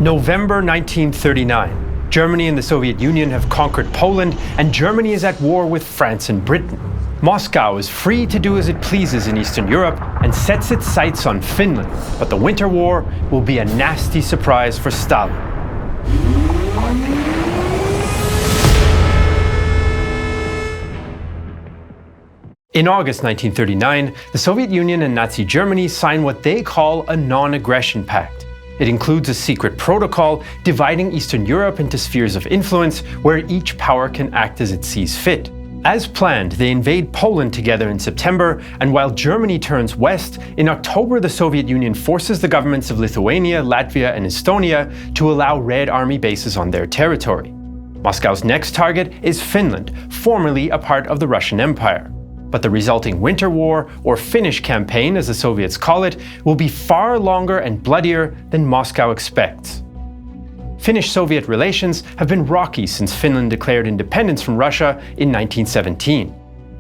November 1939. Germany and the Soviet Union have conquered Poland, and Germany is at war with France and Britain. Moscow is free to do as it pleases in Eastern Europe and sets its sights on Finland, but the Winter War will be a nasty surprise for Stalin. In August 1939, the Soviet Union and Nazi Germany sign what they call a non-aggression pact. It includes a secret protocol dividing Eastern Europe into spheres of influence where each power can act as it sees fit. As planned, they invade Poland together in September, and while Germany turns west, in October the Soviet Union forces the governments of Lithuania, Latvia and Estonia to allow Red Army bases on their territory. Moscow's next target is Finland, formerly a part of the Russian Empire. But the resulting Winter War, or Finnish campaign as the Soviets call it, will be far longer and bloodier than Moscow expects. Finnish-Soviet relations have been rocky since Finland declared independence from Russia in 1917.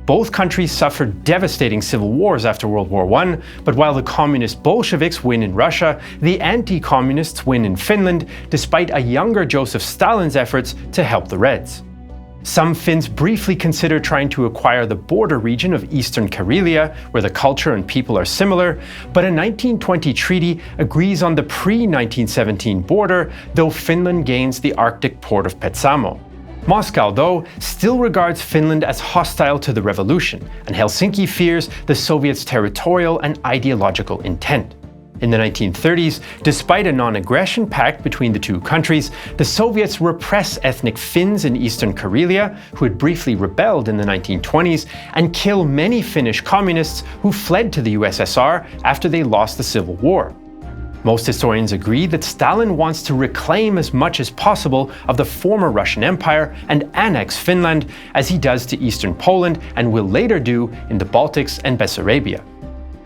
Both countries suffered devastating civil wars after World War I, but while the communist Bolsheviks win in Russia, the anti-communists win in Finland, despite a younger Joseph Stalin's efforts to help the Reds. Some Finns briefly consider trying to acquire the border region of Eastern Karelia, where the culture and people are similar, but a 1920 treaty agrees on the pre-1917 border, though Finland gains the Arctic port of Petsamo. Moscow, though, still regards Finland as hostile to the revolution, and Helsinki fears the Soviets' territorial and ideological intent. In the 1930s, despite a non-aggression pact between the two countries, the Soviets repress ethnic Finns in Eastern Karelia, who had briefly rebelled in the 1920s, and kill many Finnish communists who fled to the USSR after they lost the Civil War. Most historians agree that Stalin wants to reclaim as much as possible of the former Russian Empire and annex Finland, as he does to Eastern Poland and will later do in the Baltics and Bessarabia.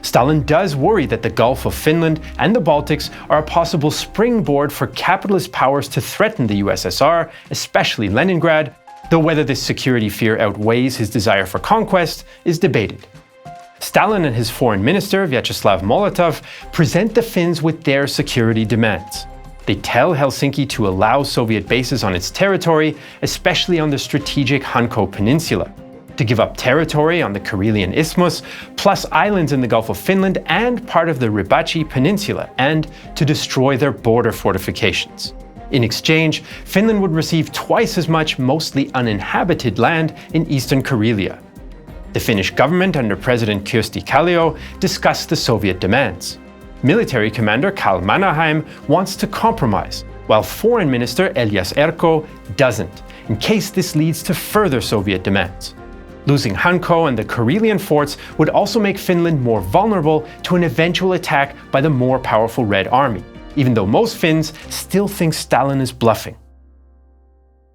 Stalin does worry that the Gulf of Finland and the Baltics are a possible springboard for capitalist powers to threaten the USSR, especially Leningrad, though whether this security fear outweighs his desire for conquest is debated. Stalin and his foreign minister, Vyacheslav Molotov, present the Finns with their security demands. They tell Helsinki to allow Soviet bases on its territory, especially on the strategic Hanko Peninsula, to give up territory on the Karelian Isthmus, plus islands in the Gulf of Finland and part of the Rybachi Peninsula, and to destroy their border fortifications. In exchange, Finland would receive twice as much mostly uninhabited land in Eastern Karelia. The Finnish government under President Kyösti Kallio discussed the Soviet demands. Military commander Karl Mannerheim wants to compromise, while Foreign Minister Elias Erkko doesn't, in case this leads to further Soviet demands. Losing Hanko and the Karelian forts would also make Finland more vulnerable to an eventual attack by the more powerful Red Army, even though most Finns still think Stalin is bluffing.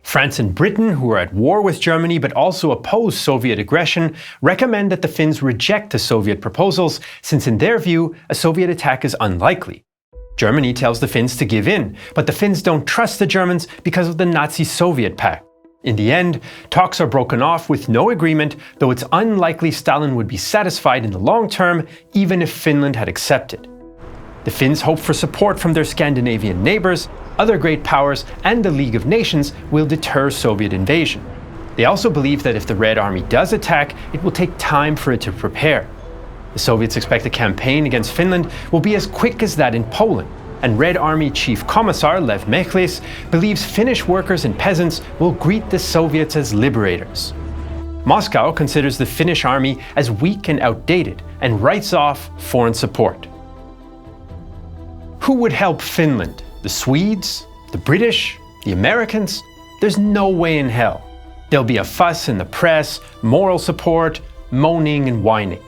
France and Britain, who are at war with Germany but also oppose Soviet aggression, recommend that the Finns reject the Soviet proposals, since in their view, a Soviet attack is unlikely. Germany tells the Finns to give in, but the Finns don't trust the Germans because of the Nazi-Soviet pact. In the end, talks are broken off with no agreement, though it's unlikely Stalin would be satisfied in the long term, even if Finland had accepted. The Finns hope for support from their Scandinavian neighbours, other great powers, and the League of Nations will deter Soviet invasion. They also believe that if the Red Army does attack, it will take time for it to prepare. The Soviets expect a campaign against Finland will be as quick as that in Poland, and Red Army Chief Commissar Lev Mechlis believes Finnish workers and peasants will greet the Soviets as liberators. Moscow considers the Finnish army as weak and outdated and writes off foreign support. Who would help Finland? The Swedes? The British? The Americans? There's no way in hell. There'll be a fuss in the press, moral support, moaning and whining.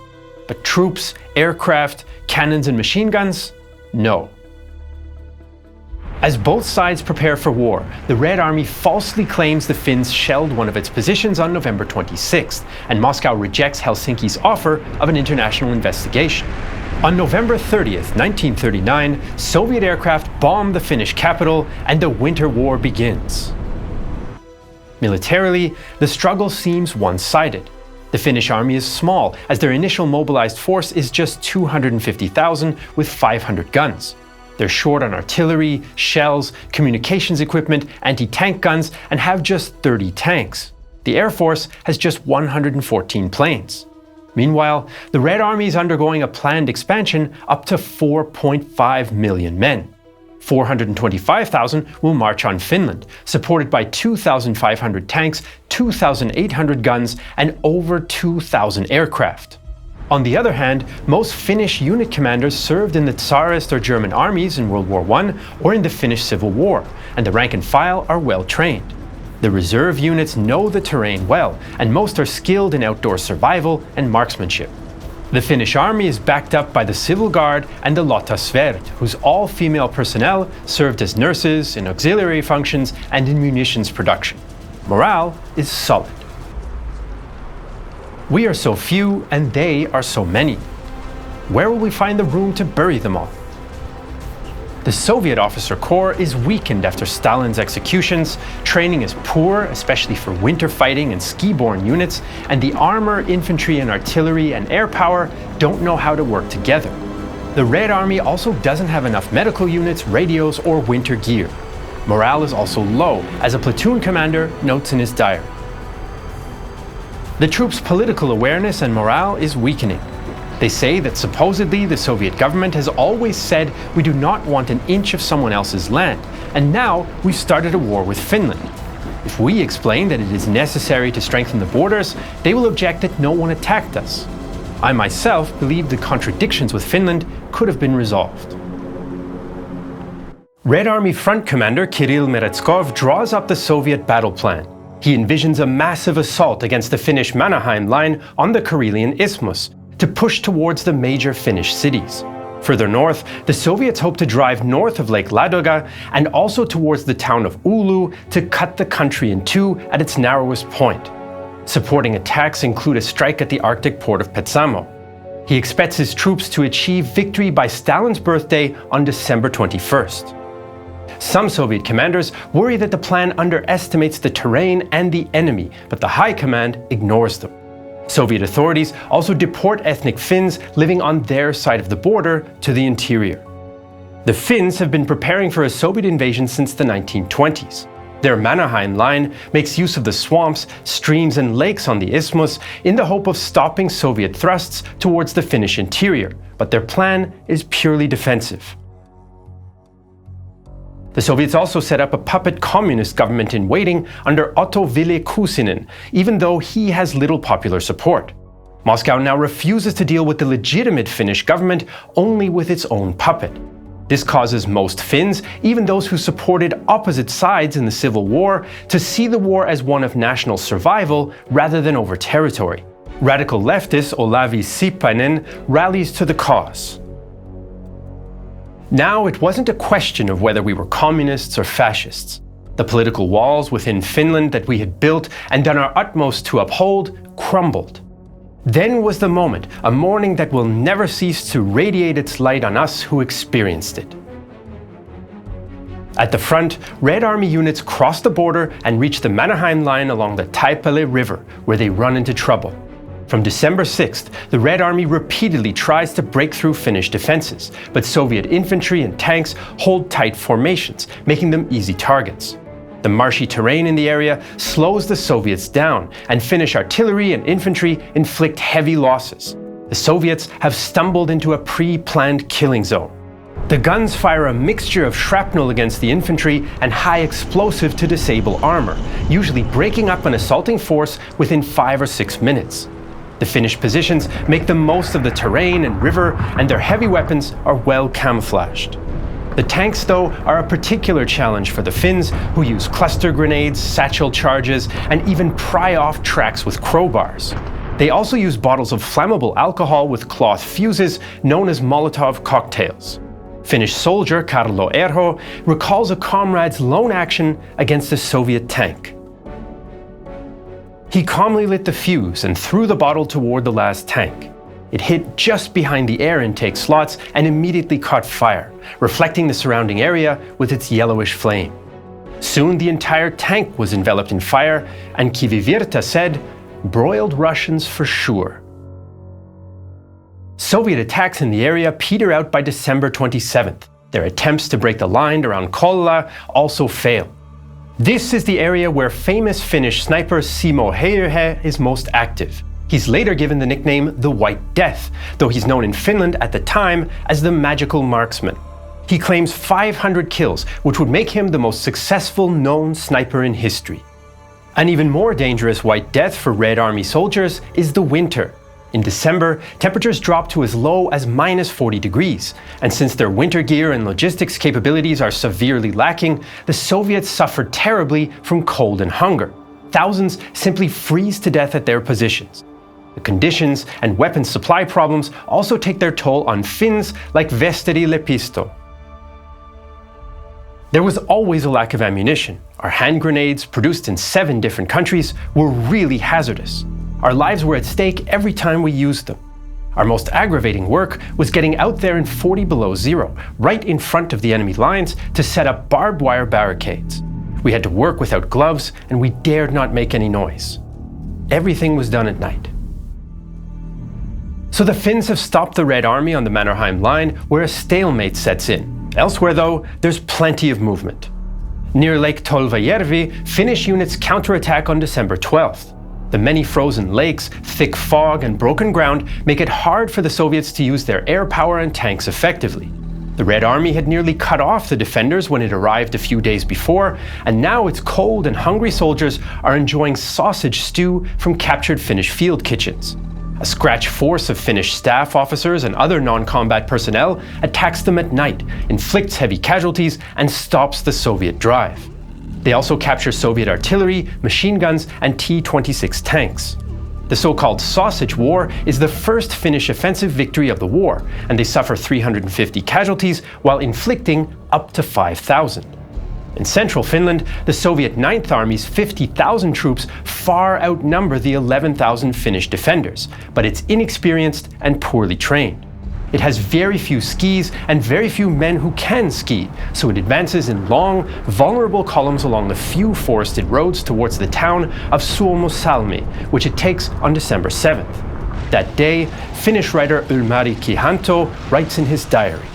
But troops, aircraft, cannons and machine guns? No. As both sides prepare for war, the Red Army falsely claims the Finns shelled one of its positions on November 26th, and Moscow rejects Helsinki's offer of an international investigation. On November 30th, 1939, Soviet aircraft bomb the Finnish capital, and the Winter War begins. Militarily, the struggle seems one-sided. The Finnish army is small, as their initial mobilized force is just 250,000 with 500 guns. They're short on artillery, shells, communications equipment, anti-tank guns, and have just 30 tanks. The Air Force has just 114 planes. Meanwhile, the Red Army is undergoing a planned expansion up to 4.5 million men. 425,000 will march on Finland, supported by 2,500 tanks, 2,800 guns, and over 2,000 aircraft. On the other hand, most Finnish unit commanders served in the Tsarist or German armies in World War I or in the Finnish Civil War, and the rank and file are well trained. The reserve units know the terrain well, and most are skilled in outdoor survival and marksmanship. The Finnish army is backed up by the Civil Guard and the Lotta Sverd, whose all-female personnel served as nurses, in auxiliary functions, and in munitions production. Morale is solid. We are so few, and they are so many. Where will we find the room to bury them all? The Soviet officer corps is weakened after Stalin's executions, training is poor, especially for winter fighting and ski-borne units, and the armor, infantry and artillery and air power don't know how to work together. The Red Army also doesn't have enough medical units, radios or winter gear. Morale is also low, as a platoon commander notes in his diary. The troops' political awareness and morale is weakening. They say that supposedly the Soviet government has always said we do not want an inch of someone else's land, and now we've started a war with Finland. If we explain that it is necessary to strengthen the borders, they will object that no one attacked us. I myself believe the contradictions with Finland could have been resolved. Red Army Front Commander Kirill Meretskov draws up the Soviet battle plan. He envisions a massive assault against the Finnish Mannerheim Line on the Karelian Isthmus to push towards the major Finnish cities. Further north, the Soviets hope to drive north of Lake Ladoga and also towards the town of Oulu to cut the country in two at its narrowest point. Supporting attacks include a strike at the Arctic port of Petsamo. He expects his troops to achieve victory by Stalin's birthday on December 21st. Some Soviet commanders worry that the plan underestimates the terrain and the enemy, but the High Command ignores them. Soviet authorities also deport ethnic Finns living on their side of the border to the interior. The Finns have been preparing for a Soviet invasion since the 1920s. Their Mannerheim Line makes use of the swamps, streams and lakes on the isthmus in the hope of stopping Soviet thrusts towards the Finnish interior, but their plan is purely defensive. The Soviets also set up a puppet communist government in waiting under Otto Ville Kuusinen, even though he has little popular support. Moscow now refuses to deal with the legitimate Finnish government, only with its own puppet. This causes most Finns, even those who supported opposite sides in the Civil War, to see the war as one of national survival rather than over territory. Radical leftist Olavi Sipainen rallies to the cause. Now it wasn't a question of whether we were communists or fascists. The political walls within Finland that we had built and done our utmost to uphold crumbled. Then was the moment, a morning that will never cease to radiate its light on us who experienced it. At the front, Red Army units cross the border and reach the Mannerheim Line along the Taipale River, where they run into trouble. From December 6th, the Red Army repeatedly tries to break through Finnish defenses, but Soviet infantry and tanks hold tight formations, making them easy targets. The marshy terrain in the area slows the Soviets down, and Finnish artillery and infantry inflict heavy losses. The Soviets have stumbled into a pre-planned killing zone. The guns fire a mixture of shrapnel against the infantry and high explosive to disable armor, usually breaking up an assaulting force within 5 or 6 minutes. The Finnish positions make the most of the terrain and river, and their heavy weapons are well camouflaged. The tanks, though, are a particular challenge for the Finns, who use cluster grenades, satchel charges, and even pry off tracks with crowbars. They also use bottles of flammable alcohol with cloth fuses, known as Molotov cocktails. Finnish soldier Karlo Erho recalls a comrade's lone action against a Soviet tank. He calmly lit the fuse and threw the bottle toward the last tank. It hit just behind the air intake slots and immediately caught fire, reflecting the surrounding area with its yellowish flame. Soon the entire tank was enveloped in fire, and Kivivirta said, "Broiled Russians for sure." Soviet attacks in the area peter out by December 27th. Their attempts to break the line around Kolla also fail. This is the area where famous Finnish sniper Simo Heijuhe is most active. He's later given the nickname the White Death, though he's known in Finland at the time as the Magical Marksman. He claims 500 kills, which would make him the most successful known sniper in history. An even more dangerous White Death for Red Army soldiers is the winter. In December, temperatures drop to as low as -40 degrees, and since their winter gear and logistics capabilities are severely lacking, the Soviets suffer terribly from cold and hunger. Thousands simply freeze to death at their positions. The conditions and weapons supply problems also take their toll on Finns like Vesteri Lepisto. There was always a lack of ammunition. Our hand grenades, produced in 7 different countries, were really hazardous. Our lives were at stake every time we used them. Our most aggravating work was getting out there in 40 below zero, right in front of the enemy lines, to set up barbed wire barricades. We had to work without gloves, and we dared not make any noise. Everything was done at night. So the Finns have stopped the Red Army on the Mannerheim Line, where a stalemate sets in. Elsewhere, though, there's plenty of movement. Near Lake Tolvajärvi, Finnish units counterattack on December 12th. The many frozen lakes, thick fog, and broken ground make it hard for the Soviets to use their air power and tanks effectively. The Red Army had nearly cut off the defenders when it arrived a few days before, and now its cold and hungry soldiers are enjoying sausage stew from captured Finnish field kitchens. A scratch force of Finnish staff officers and other non-combat personnel attacks them at night, inflicts heavy casualties, and stops the Soviet drive. They also capture Soviet artillery, machine guns, and T-26 tanks. The so-called Sausage War is the first Finnish offensive victory of the war, and they suffer 350 casualties while inflicting up to 5,000. In central Finland, the Soviet 9th Army's 50,000 troops far outnumber the 11,000 Finnish defenders, but it's inexperienced and poorly trained. It has very few skis and very few men who can ski, so it advances in long, vulnerable columns along the few forested roads towards the town of Suomussalmi, which it takes on December 7th. That day, Finnish writer Ylmari Kihanto writes in his diary,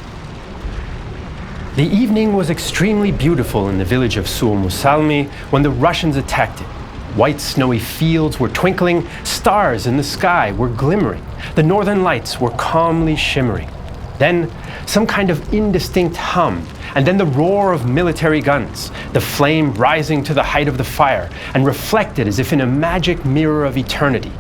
"The evening was extremely beautiful in the village of Suomussalmi when the Russians attacked it. White snowy fields were twinkling, stars in the sky were glimmering, the northern lights were calmly shimmering. Then some kind of indistinct hum, and then the roar of military guns, the flame rising to the height of the fire and reflected as if in a magic mirror of eternity.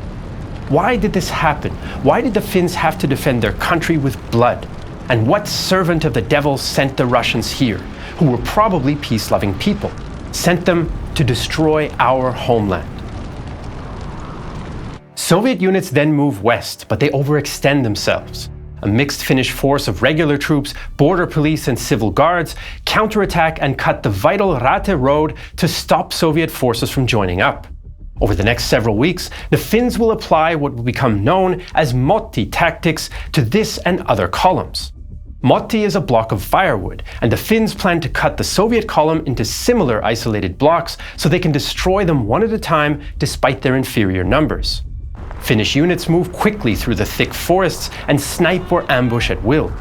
Why did this happen? Why did the Finns have to defend their country with blood? And what servant of the devil sent the Russians here, who were probably peace-loving people, sent them to destroy our homeland?" Soviet units then move west, but they overextend themselves. A mixed Finnish force of regular troops, border police, and civil guards counterattack and cut the vital Rate road to stop Soviet forces from joining up. Over the next several weeks, the Finns will apply what will become known as Motti tactics to this and other columns. Motti is a block of firewood, and the Finns plan to cut the Soviet column into similar isolated blocks so they can destroy them one at a time despite their inferior numbers. Finnish units move quickly through the thick forests and snipe or ambush at will.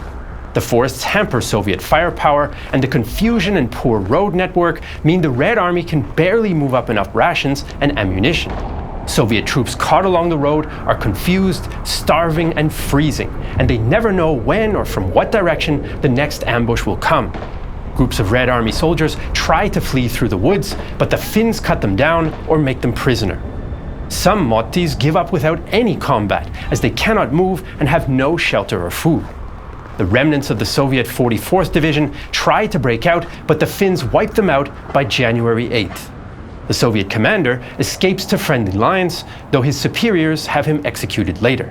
The forests hamper Soviet firepower, and the confusion and poor road network mean the Red Army can barely move up enough rations and ammunition. Soviet troops caught along the road are confused, starving, and freezing, and they never know when or from what direction the next ambush will come. Groups of Red Army soldiers try to flee through the woods, but the Finns cut them down or make them prisoner. Some Mottis give up without any combat, as they cannot move and have no shelter or food. The remnants of the Soviet 44th Division try to break out, but the Finns wipe them out by January 8th. The Soviet commander escapes to friendly lines, though his superiors have him executed later.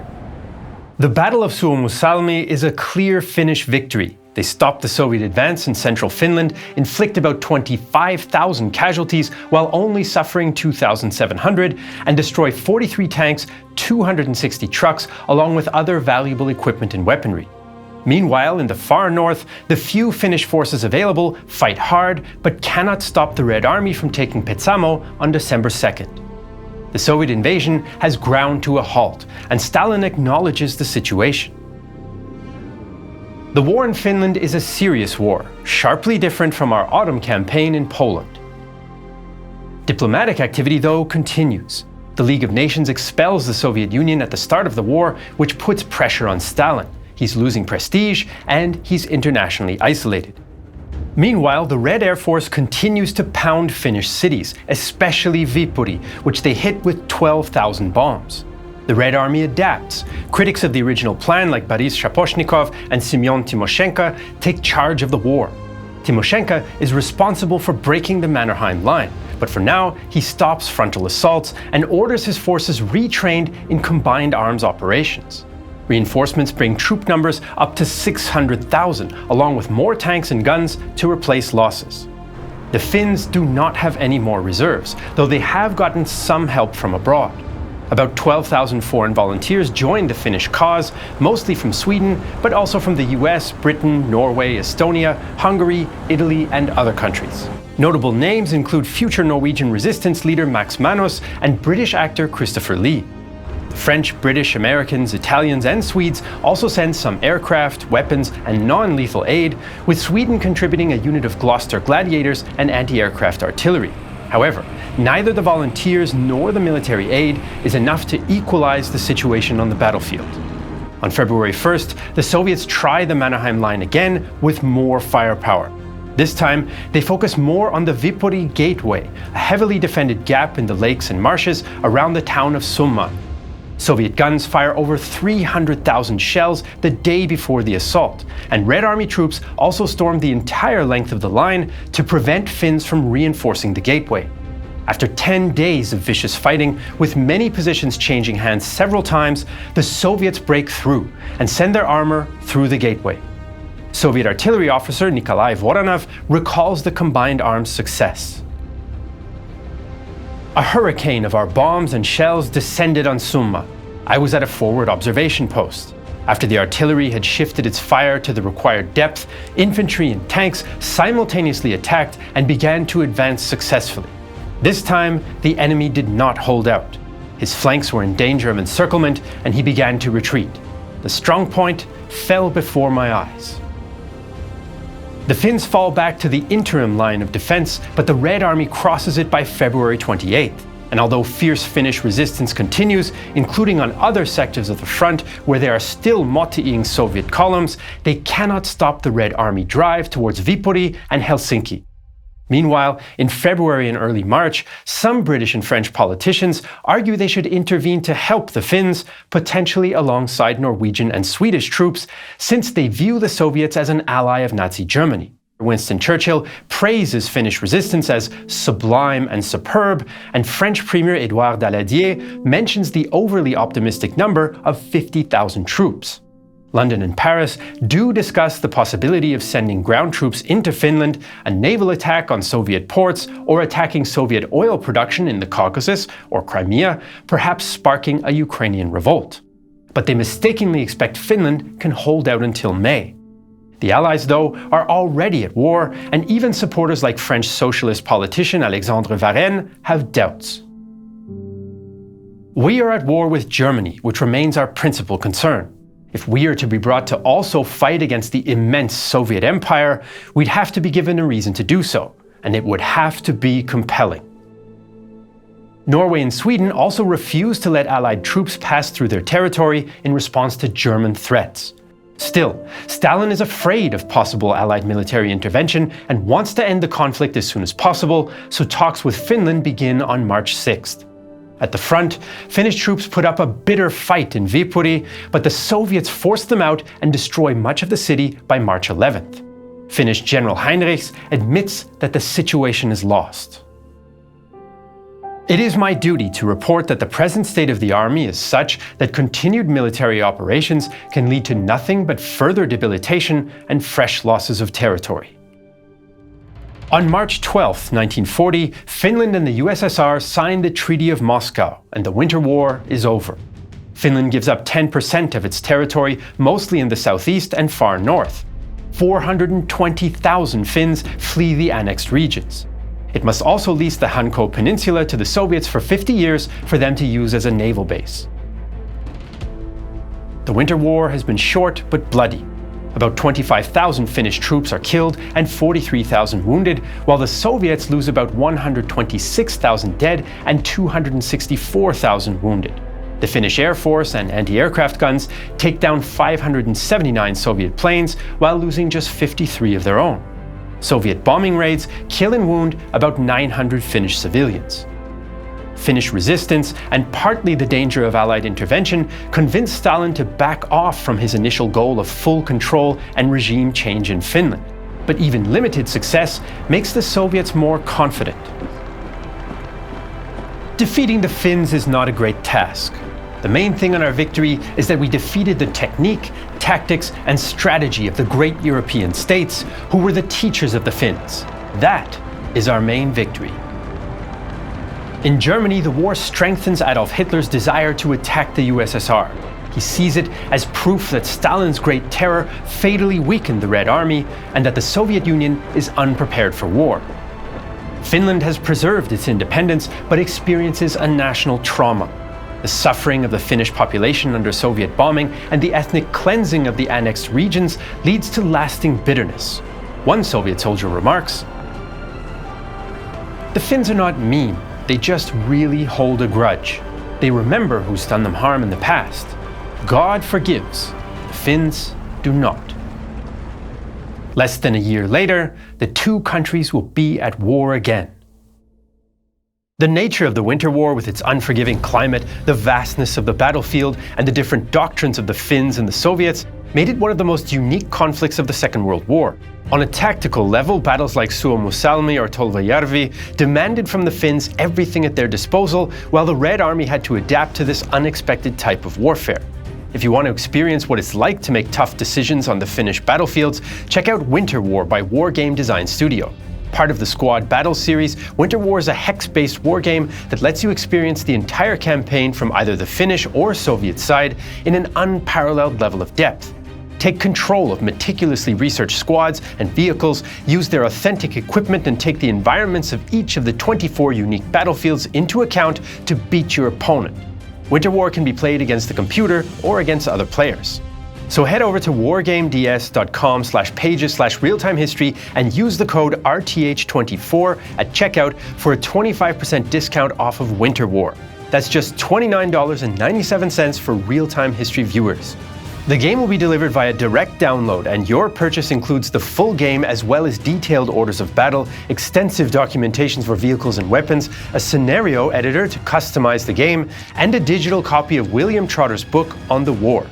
The Battle of Suomussalmi is a clear Finnish victory. They stop the Soviet advance in central Finland, inflict about 25,000 casualties while only suffering 2,700, and destroy 43 tanks, 260 trucks, along with other valuable equipment and weaponry. Meanwhile, in the far north, the few Finnish forces available fight hard but cannot stop the Red Army from taking Petsamo on December 2nd. The Soviet invasion has ground to a halt, and Stalin acknowledges the situation. The war in Finland is a serious war, sharply different from our autumn campaign in Poland. Diplomatic activity, though, continues. The League of Nations expels the Soviet Union at the start of the war, which puts pressure on Stalin. He's losing prestige, and he's internationally isolated. Meanwhile, the Red Air Force continues to pound Finnish cities, especially Viipuri, which they hit with 12,000 bombs. The Red Army adapts. Critics of the original plan, like Boris Shaposhnikov and Semyon Timoshenko, take charge of the war. Timoshenko is responsible for breaking the Mannerheim Line, but for now, he stops frontal assaults and orders his forces retrained in combined arms operations. Reinforcements bring troop numbers up to 600,000, along with more tanks and guns to replace losses. The Finns do not have any more reserves, though they have gotten some help from abroad. About 12,000 foreign volunteers joined the Finnish cause, mostly from Sweden, but also from the US, Britain, Norway, Estonia, Hungary, Italy, and other countries. Notable names include future Norwegian resistance leader Max Manus and British actor Christopher Lee. French, British, Americans, Italians, and Swedes also send some aircraft, weapons, and non-lethal aid, with Sweden contributing a unit of Gloucester Gladiators and anti-aircraft artillery. However, neither the volunteers nor the military aid is enough to equalize the situation on the battlefield. On February 1st, the Soviets try the Mannerheim Line again with more firepower. This time, they focus more on the Viipuri Gateway, a heavily defended gap in the lakes and marshes around the town of Spilmann. Soviet guns fire over 300,000 shells the day before the assault, and Red Army troops also stormed the entire length of the line to prevent Finns from reinforcing the gateway. After 10 days of vicious fighting, with many positions changing hands several times, the Soviets break through and send their armor through the gateway. Soviet artillery officer Nikolai Voronov recalls the combined arms' success. A hurricane of our bombs and shells descended on Summa. I was at a forward observation post. After the artillery had shifted its fire to the required depth, infantry and tanks simultaneously attacked and began to advance successfully. This time, the enemy did not hold out. His flanks were in danger of encirclement, and he began to retreat. The strong point fell before my eyes. The Finns fall back to the interim line of defense, but the Red Army crosses it by February 28th. And although fierce Finnish resistance continues, including on other sectors of the front where there are still motieing Soviet columns, they cannot stop the Red Army drive towards Viipuri and Helsinki. Meanwhile, in February and early March, some British and French politicians argue they should intervene to help the Finns, potentially alongside Norwegian and Swedish troops, since they view the Soviets as an ally of Nazi Germany. Winston Churchill praises Finnish resistance as sublime and superb, and French Premier Édouard Daladier mentions the overly optimistic number of 50,000 troops. London and Paris do discuss the possibility of sending ground troops into Finland, a naval attack on Soviet ports, or attacking Soviet oil production in the Caucasus or Crimea, perhaps sparking a Ukrainian revolt. But they mistakenly expect Finland can hold out until May. The Allies, though, are already at war, and even supporters like French socialist politician Alexandre Varenne have doubts. We are at war with Germany, which remains our principal concern. If we are to be brought to also fight against the immense Soviet Empire, we'd have to be given a reason to do so, and it would have to be compelling. Norway and Sweden also refuse to let Allied troops pass through their territory in response to German threats. Still, Stalin is afraid of possible Allied military intervention and wants to end the conflict as soon as possible, so talks with Finland begin on March 6th. At the front, Finnish troops put up a bitter fight in Viipuri, but the Soviets forced them out and destroy much of the city by March 11th. Finnish General Heinrichs admits that the situation is lost. It is my duty to report that the present state of the army is such that continued military operations can lead to nothing but further debilitation and fresh losses of territory. On March 12, 1940, Finland and the USSR signed the Treaty of Moscow, and the Winter War is over. Finland gives up 10% of its territory, mostly in the southeast and far north. 420,000 Finns flee the annexed regions. It must also lease the Hanko Peninsula to the Soviets for 50 years for them to use as a naval base. The Winter War has been short but bloody. About 25,000 Finnish troops are killed and 43,000 wounded, while the Soviets lose about 126,000 dead and 264,000 wounded. The Finnish Air Force and anti-aircraft guns take down 579 Soviet planes while losing just 53 of their own. Soviet bombing raids kill and wound about 900 Finnish civilians. Finnish resistance, and partly the danger of Allied intervention, convinced Stalin to back off from his initial goal of full control and regime change in Finland. But even limited success makes the Soviets more confident. Defeating the Finns is not a great task. The main thing on our victory is that we defeated the technique, tactics, and strategy of the great European states, who were the teachers of the Finns. That is our main victory. In Germany, the war strengthens Adolf Hitler's desire to attack the USSR. He sees it as proof that Stalin's Great Terror fatally weakened the Red Army and that the Soviet Union is unprepared for war. Finland has preserved its independence but experiences a national trauma. The suffering of the Finnish population under Soviet bombing and the ethnic cleansing of the annexed regions leads to lasting bitterness. One Soviet soldier remarks, "The Finns are not mean. They just really hold a grudge. They remember who's done them harm in the past. God forgives. The Finns do not." Less than a year later, the two countries will be at war again. The nature of the Winter War, with its unforgiving climate, the vastness of the battlefield, and the different doctrines of the Finns and the Soviets, made it one of the most unique conflicts of the Second World War. On a tactical level, battles like Suomussalmi or Tolvajärvi demanded from the Finns everything at their disposal, while the Red Army had to adapt to this unexpected type of warfare. If you want to experience what it's like to make tough decisions on the Finnish battlefields, check out Winter War by War Game Design Studio. Part of the Squad Battles series, Winter War is a hex-based wargame that lets you experience the entire campaign from either the Finnish or Soviet side in an unparalleled level of depth. Take control of meticulously researched squads and vehicles, use their authentic equipment, and take the environments of each of the 24 unique battlefields into account to beat your opponent. Winter War can be played against the computer or against other players. So head over to wargameds.com/pages/realtimehistory and use the code RTH24 at checkout for a 25% discount off of Winter War. That's just $29.97 for real-time history viewers. The game will be delivered via direct download, and your purchase includes the full game as well as detailed orders of battle, extensive documentations for vehicles and weapons, a scenario editor to customize the game, and a digital copy of William Trotter's book on the war.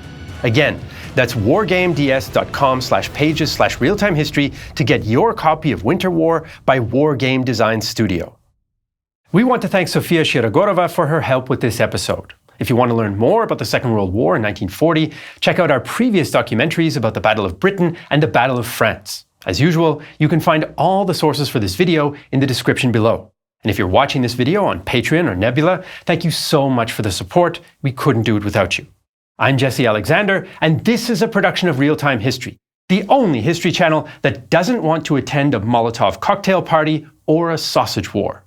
Again, that's wargameds.com/pages/realtimehistory to get your copy of Winter War by War Game Design Studio. We want to thank Sofia Shirogorova for her help with this episode. If you want to learn more about the Second World War in 1940, check out our previous documentaries about the Battle of Britain and the Battle of France. As usual, you can find all the sources for this video in the description below. And if you're watching this video on Patreon or Nebula, thank you so much for the support. We couldn't do it without you. I'm Jesse Alexander, and this is a production of Real Time History, the only history channel that doesn't want to attend a Molotov cocktail party or a sausage war.